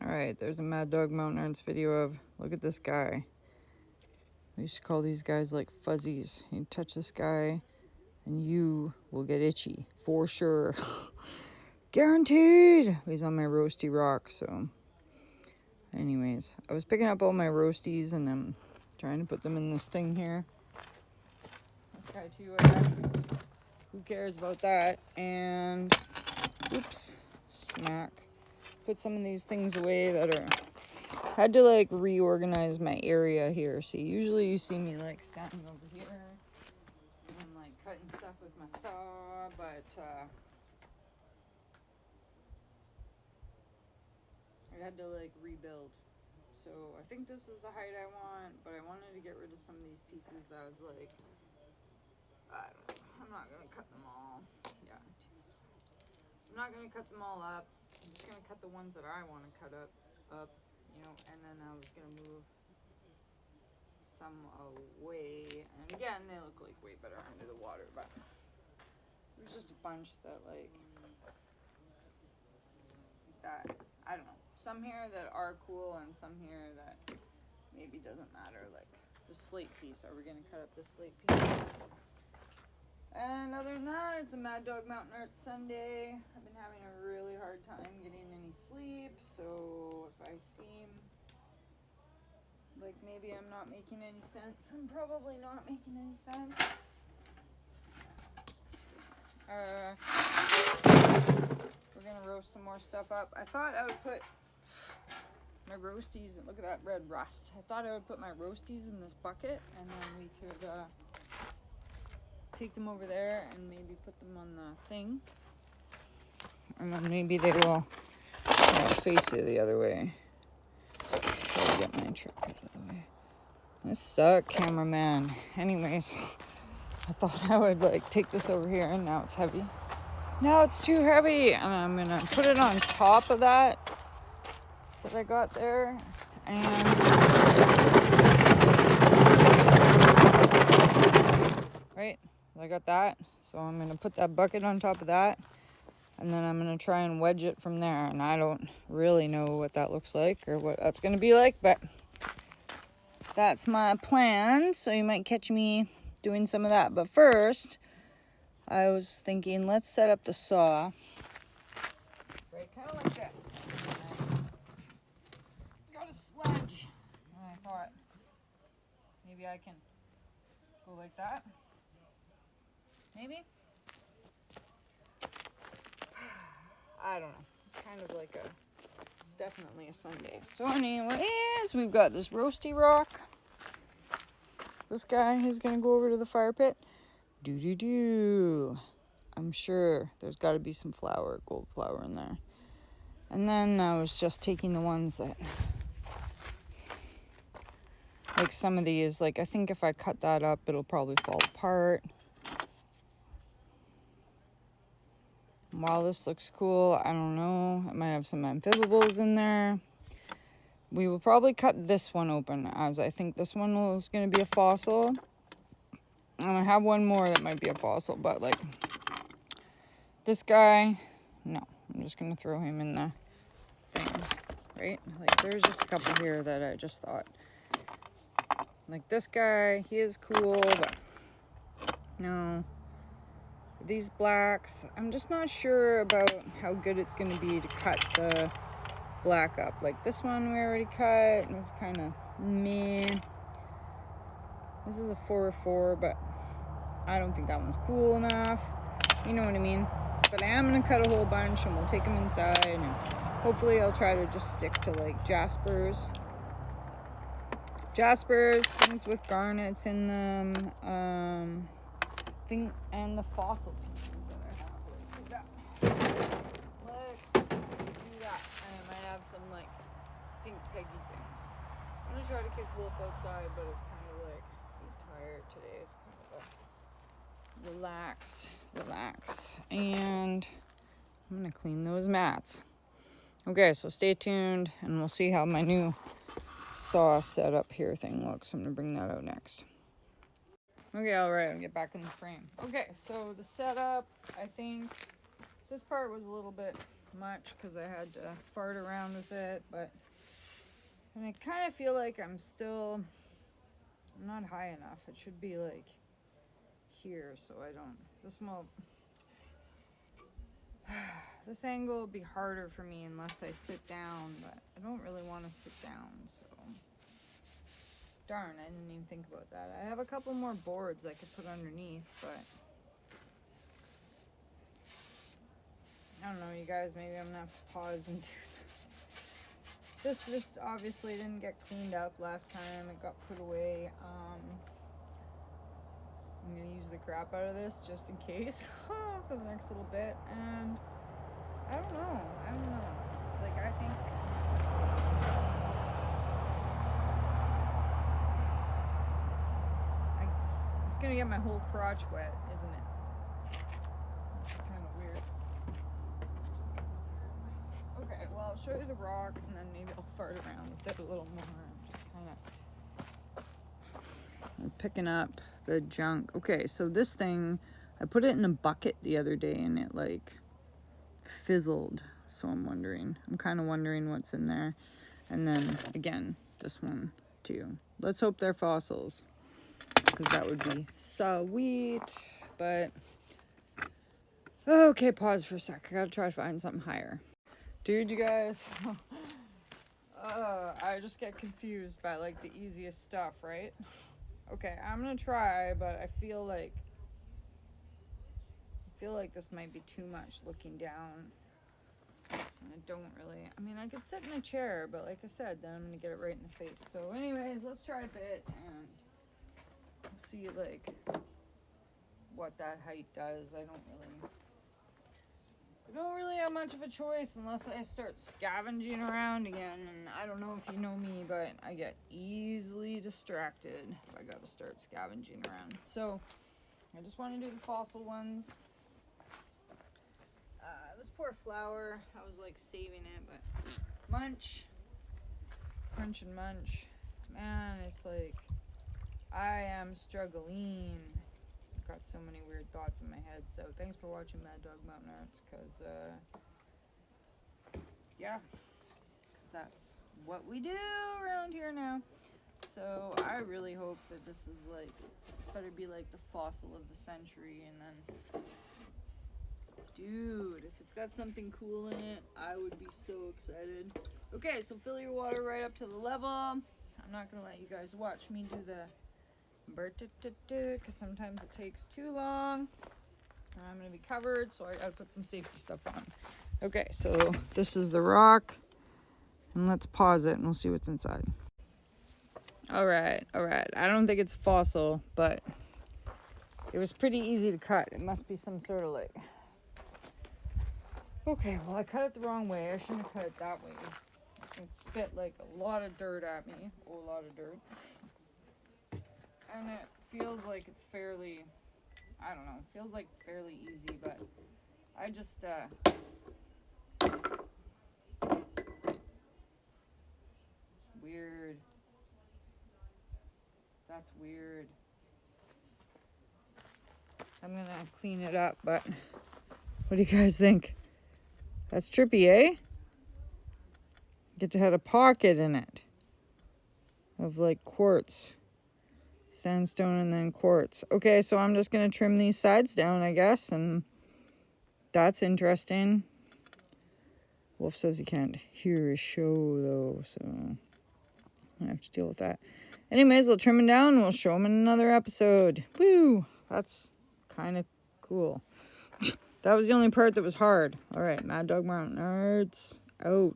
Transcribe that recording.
Alright, there's a Mad Dog Mountain Arts video of, look at this guy. We used to call these guys like fuzzies. You touch this guy and you will get itchy, for sure. Guaranteed! He's on my roasty rock, so. Anyways, I was picking up all my roasties and I'm trying to put them in this thing here. This guy too, I guess. Who cares about that? And, oops, smack. Put some of these things away that are, had to like reorganize my area here. See, usually you see me like standing over here and like cutting stuff with my saw, but I had to like rebuild. So I think this is the height I want, but I wanted to get rid of some of these pieces. I was like, I don't know, I'm not gonna cut them all. Yeah, I'm not gonna cut them all up. I'm just gonna cut the ones that I want to cut up, you know, and then I was gonna move some away. And again, they look like way better under the water, but there's just a bunch that like that. I don't know. Some here that are cool, and some here that maybe doesn't matter. Like the slate piece. Are we gonna cut up the slate piece? And other than that, it's a Mad Dog Mountain Arts Sunday. I've been having a really hard time getting any sleep, so if I seem like maybe I'm not making any sense, I'm probably not making any sense. We're gonna roast some more stuff up. I thought I would put my roasties, and look at that red rust. I thought I would put my roasties in this bucket, and then we could take them over there and maybe put them on the thing. And then maybe they will face it the other way. Try to get my truck out of the way. This sucks, cameraman. Anyways, I thought I would like take this over here, and now it's heavy. Now it's too heavy, and I'm gonna put it on top of that I got there, and right, I got that, so I'm gonna put that bucket on top of that, and then I'm gonna try and wedge it from there. And I don't really know what that looks like or what that's gonna be like, but that's my plan. So you might catch me doing some of that. But first, I was thinking, let's set up the saw. Right, kind of like this. Got a sledge. And I thought maybe I can go like that. Maybe? I don't know. It's kind of like it's definitely a Sunday. So anyways, we've got this roasty rock. This guy, he's going to go over to the fire pit. Do. I'm sure there's got to be some flour, gold flour in there. And then I was just taking the ones that, like some of these, like I think if I cut that up, it'll probably fall apart. While this looks cool, I don't know. It might have some amphibians in there. We will probably cut this one open, as I think this one is going to be a fossil. And I have one more that might be a fossil, but like this guy, no. I'm just going to throw him in the things, right? Like there's just a couple here that I just thought. Like this guy, he is cool, but no. These blacks, I'm just not sure about how good it's going to be to cut the black up. Like this one we already cut, and it was kind of meh. This is a 4/4, but I don't think that one's cool enough. You know what I mean? But I am going to cut a whole bunch, and we'll take them inside, and hopefully I'll try to just stick to like jaspers, things with garnets in them, and the fossil pieces that I have. Let's do that. And I might have some like pink peggy things. I'm gonna try to kick Wolf outside, but it's kind of like he's tired today. It's kind of a relax. And I'm gonna clean those mats. Okay, so stay tuned, and we'll see how my new saw setup here thing looks. I'm gonna bring that out next. Okay, alright, I'll get back in the frame. Okay, so the setup, I think this part was a little bit much because I had to fart around with it, but and I kind of feel like I'm not high enough. It should be like here, so I don't, this angle will be harder for me unless I sit down, but I don't really want to sit down, so darn, I didn't even think about that. I have a couple more boards I could put underneath, but I don't know, you guys, maybe I'm gonna have to pause and do this. This just obviously didn't get cleaned up last time. It got put away. I'm gonna use the crap out of this just in case for the next little bit, and I don't know. Like, I think it's gonna get my whole crotch wet, isn't it? It's kind of weird. Okay, well, I'll show you the rock, and then maybe I'll fart around with it a little more. Just kind of picking up the junk. Okay, so this thing, I put it in a bucket the other day, and it like fizzled. So I'm kind of wondering what's in there. And then again, this one too. Let's hope they're fossils, because that would be sweet. But okay, pause for a sec. I gotta try to find something higher. Dude, you guys, I just get confused by like the easiest stuff, right? Okay, I'm gonna try, but I feel like this might be too much looking down. And I don't really, I mean, I could sit in a chair, but like I said, then I'm gonna get it right in the face. So anyways, let's try a bit and see like what that height does. I don't really have much of a choice unless I start scavenging around again. And I don't know if you know me, but I get easily distracted if I gotta start scavenging around. So I just want to do the fossil ones. This poor flower, I was like saving it, but crunch and munch. Man, it's like I am struggling. I've got so many weird thoughts in my head. So thanks for watching Mad Dog Mountain Arts, because yeah, because that's what we do around here now. So I really hope that this is like, this better be like the fossil of the century. And then, dude, if it's got something cool in it, I would be so excited. Okay, so fill your water right up to the level. I'm not gonna let you guys watch me do the because sometimes it takes too long. I'm gonna be covered, so I gotta put some safety stuff on. Okay, so this is the rock, and let's pause it and we'll see what's inside. All right. I don't think it's a fossil, but it was pretty easy to cut. It must be some sort of like, okay, well, I cut it the wrong way. I shouldn't have cut it that way. It spit like a lot of dirt at me. Oh, a lot of dirt. And it feels like it's fairly, I don't know, feels like it's fairly easy, but I just, weird. That's weird. I'm gonna clean it up, but what do you guys think? That's trippy, eh? Get to have a pocket in it of like quartz. Sandstone and then quartz. Okay, so I'm just going to trim these sides down, I guess, and that's interesting. Wolf says he can't hear his show, though, so I have to deal with that. Anyways, I'll trim him down and we'll show him in another episode. Woo! That's kind of cool. That was the only part that was hard. All right, Mad Dog Mountain Arts out.